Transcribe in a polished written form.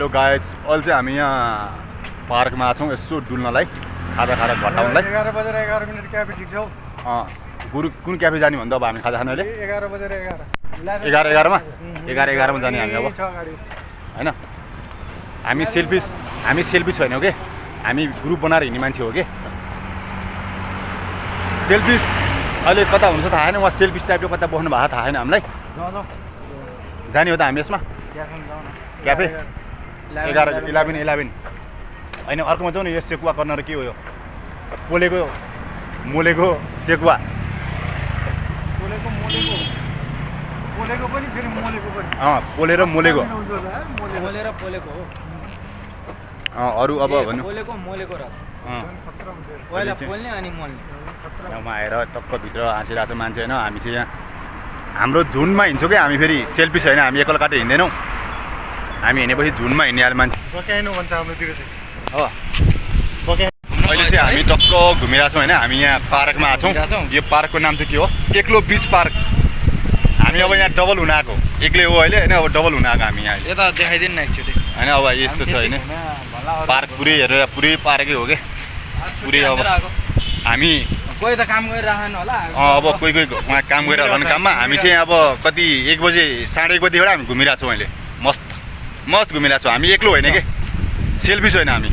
hello guys अहिले चाहिँ हामी यहाँ पार्कमा छौँ यसो डुल्नलाई खाजा खाजा घटाउनलाई 11 बजेर 11 मिनेट क्याफे ठिक छ गुरु कुन क्याफे जाने भन्दा अब हामी खाजा खान अहिले 11 बजेर 11 11 मा 11 मा जाने हामी अब हैन हामी सेल्फिस छैनौँ के हामी ग्रुप बनाएर हिँड्ने मान्छे हो के सेल्फिस अहिले कता हुन्छ थाहा छैन उहाँ सेल्फिस टाइपको कता बस्नु भएको थाहा छैन हामीलाई जाने हो त हामी यसमा क्याफे 11 होइन अर्कोमा जाउँ न यो सेकुवा कर्नर के हो यो पोलेको मोलेको सेकुवा पोलेको पनि फेरि मोलेको पनि पोलेर मोलेको मोलेर पोलेको हो अरू अब भन्नु पोलेको मोलेको र खतरा हुन्छ पहिला पोल्ने अनि मोल्ने ठाउँमा आएर टक्क भित्र हाँसिरहेको छ मान्छे होइन हामी चाहिँ यहाँ हाम्रो झुन्डमा हिँड्छौँ क्या हामी फेरि सेल्फी छैन हामी एकल काटे हिँड्दैनौँ हामी हिँडेपछि झुन्डमा हिँड्ने अहिले मान्छे बक्याइनु भन्छ हाम्रोतिर चाहिँ हो अहिले चाहिँ हामी टक्क घुमिरहेको छौँ होइन हामी यहाँ पार्कमा आएको छौँ यो पार्कको नाम चाहिँ के हो एक्लो बिच पार्क हामी अब यहाँ डबल हुन आएको एक्लै हो अहिले होइन अब डबल हुन आएको हामी यहाँ यता देखाइदिनु न एकचोटि होइन अब यस्तो छ होइन पार्क पुरै हेरेर पुरै पार्कै हो क्या पुरै अब हामी कोही त काम गरिरहेन होला अब कोही उहाँ काम गरिरहेको होला काममा हामी चाहिँ अब कति 1 बजे 1:30 बजीबाट हामी घुमिरहेको छौँ अहिले मस्त घुमिरहेको छौँ हामी एक्लो होइन कि सेल्फी छैन हामी